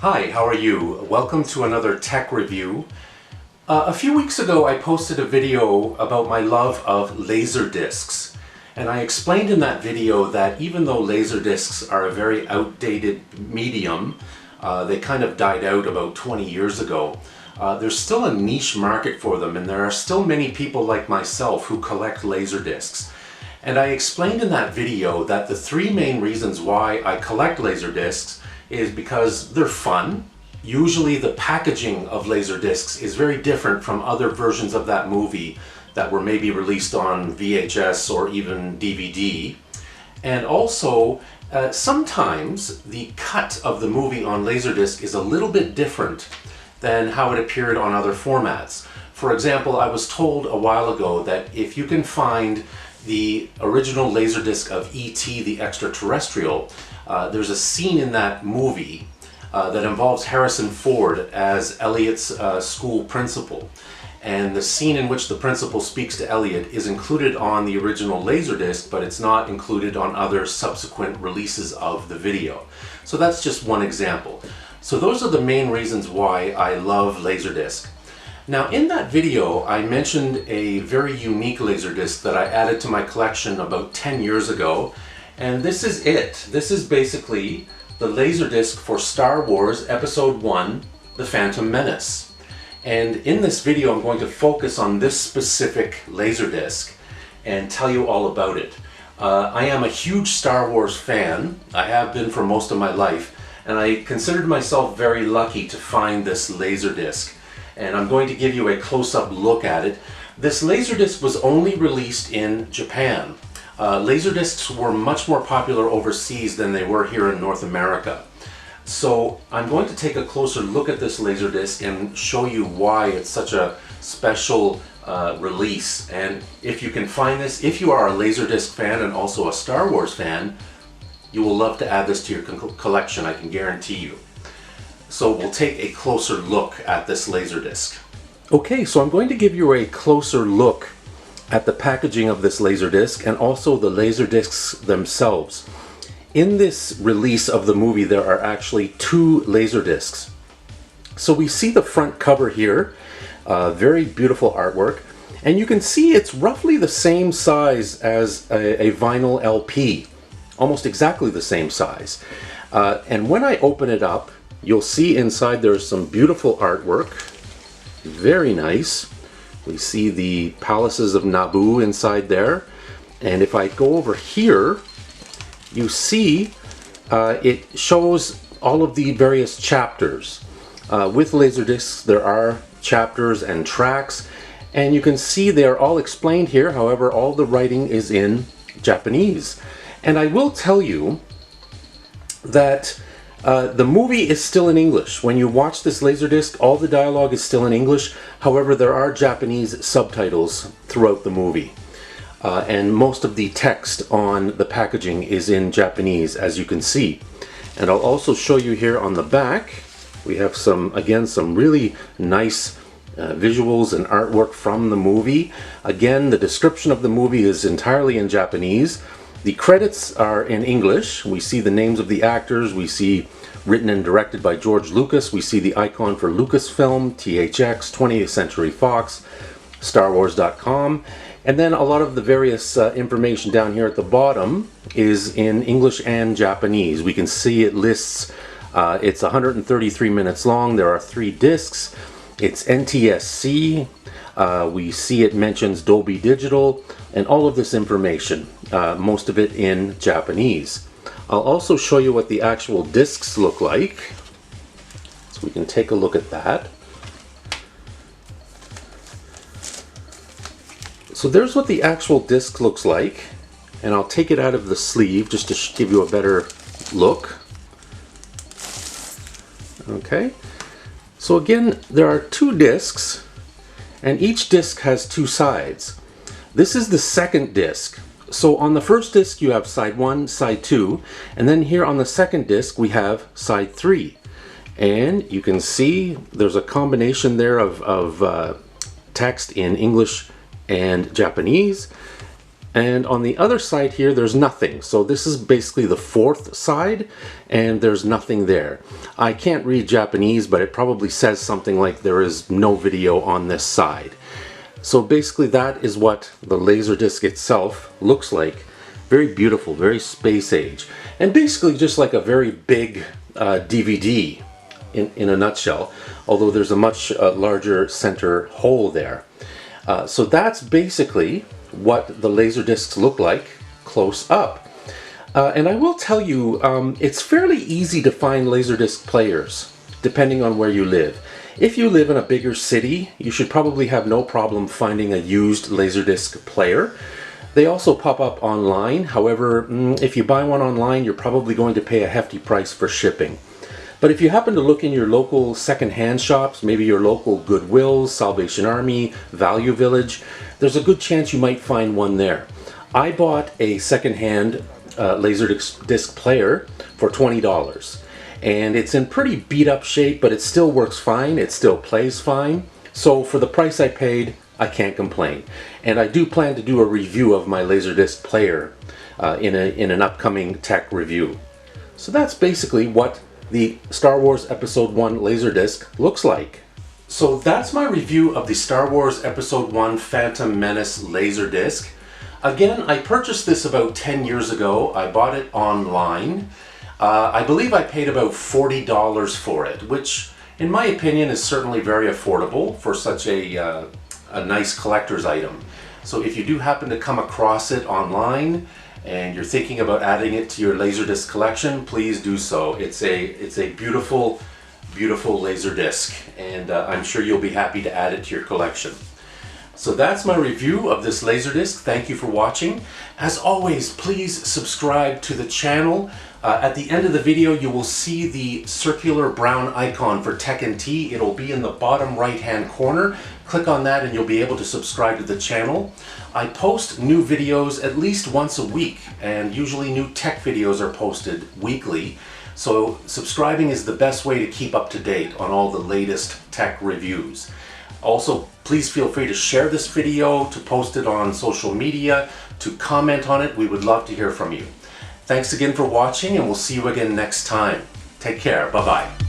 Hi, how are you? Welcome to another tech review. A few weeks ago I posted a video about my love of laser discs, and I explained in that video that even though laser discs are a very outdated medium, they kind of died out about 20 years ago, there's still a niche market for them, and there are still many people like myself who collect laser discs. And I explained in that video that the three main reasons why I collect laser discs is because they're fun. Usually the packaging of laser discs is very different from other versions of that movie that were maybe released on VHS or even DVD. And also, sometimes the cut of the movie on Laserdisc is a little bit different than how it appeared on other formats. For example, I was told a while ago that if you can find the original Laserdisc of E.T. the Extraterrestrial, there's a scene in that movie that involves Harrison Ford as Elliot's school principal. And the scene in which the principal speaks to Elliot is included on the original Laserdisc, but it's not included on other subsequent releases of the video. So that's just one example. So those are the main reasons why I love Laserdisc. Now in that video I mentioned a very unique Laserdisc that I added to my collection about 10 years ago, and this is it. This is basically the Laserdisc for Star Wars Episode 1, The Phantom Menace. And in this video I'm going to focus on this specific Laserdisc and tell you all about it. I am a huge Star Wars fan. I have been for most of my life, and I considered myself very lucky to find this Laserdisc. And I'm going to give you a close-up look at it. This Laserdisc was only released in Japan. Laserdiscs were much more popular overseas than they were here in North America. So I'm going to take a closer look at this Laserdisc and show you why it's such a special release. And if you can find this, if you are a Laserdisc fan and also a Star Wars fan, you will love to add this to your collection, I can guarantee you. So we'll take a closer look at this Laserdisc. Okay, so I'm going to give you a closer look at the packaging of this Laserdisc and also the Laserdiscs themselves. In this release of the movie there are actually two Laserdiscs. So we see the front cover here, very beautiful artwork, and you can see it's roughly the same size as a vinyl LP, almost exactly the same size. And when I open it up, you'll see inside there's some beautiful artwork, very nice. We see the palaces of Naboo inside there, and if I go over here, you see it shows all of the various chapters. With Laserdiscs there are chapters and tracks, and you can see they are all explained here. However, all the writing is in Japanese. And I will tell you that the movie is still in English. When you watch this Laserdisc, all the dialogue is still in English. However, there are Japanese subtitles throughout the movie. And most of the text on the packaging is in Japanese, as you can see. And I'll also show you here on the back, we have some really nice visuals and artwork from the movie. Again, the description of the movie is entirely in Japanese. The credits are in English. We see the names of the actors. We see written and directed by George Lucas. We see the icon for Lucasfilm, THX, 20th Century Fox, StarWars.com. And then a lot of the various information down here at the bottom is in English and Japanese. We can see it lists, it's 133 minutes long. There are 3 discs. It's NTSC. We see it mentions Dolby Digital and all of this information, most of it in Japanese. I'll also show you what the actual discs look like, so we can take a look at that. So there's what the actual disc looks like, and I'll take it out of the sleeve just to give you a better look. Okay, so again there are 2 discs, and each disc has 2 sides. This is the second disc. So on the first disc you have side 1, side 2, and then here on the second disc we have side 3. And you can see there's a combination there of text in English and Japanese. And on the other side here, there's nothing. So this is basically the fourth side, and there's nothing there. I can't read Japanese, but it probably says something like there is no video on this side. So basically that is what the Laserdisc itself looks like. Very beautiful, very space age. And basically just like a very big DVD in a nutshell, although there's a much larger center hole there. So that's basically what the Laserdiscs look like close up. And I will tell you, it's fairly easy to find Laserdisc players, depending on where you live. If you live in a bigger city, you should probably have no problem finding a used Laserdisc player. They also pop up online. However, if you buy one online, you're probably going to pay a hefty price for shipping. But if you happen to look in your local second-hand shops, maybe your local Goodwill, Salvation Army, Value Village, there's a good chance you might find one there. I bought a second-hand Laserdisc player for $20. And it's in pretty beat-up shape, but it still works fine. It still plays fine. So for the price I paid, I can't complain. And I do plan to do a review of my Laserdisc player in an upcoming tech review. So that's basically what the Star Wars Episode 1 Laserdisc looks like. So that's my review of the Star Wars Episode 1 Phantom Menace Laserdisc. Again, I purchased this about 10 years ago. I bought it online. I believe I paid about $40 for it, which in my opinion is certainly very affordable for such a nice collector's item. So if you do happen to come across it online and you're thinking about adding it to your Laserdisc collection, please do so. It's a beautiful, beautiful Laserdisc, and I'm sure you'll be happy to add it to your collection. So that's my review of this Laserdisc. Thank you for watching. As always, please subscribe to the channel. At the end of the video, you will see the circular brown icon for Tekken T. It'll be in the bottom right-hand corner. Click on that and you'll be able to subscribe to the channel. I post new videos at least once a week, and usually new tech videos are posted weekly. So subscribing is the best way to keep up to date on all the latest tech reviews. Also, please feel free to share this video, to post it on social media, to comment on it. We would love to hear from you. Thanks again for watching, and we'll see you again next time. Take care. Bye-bye.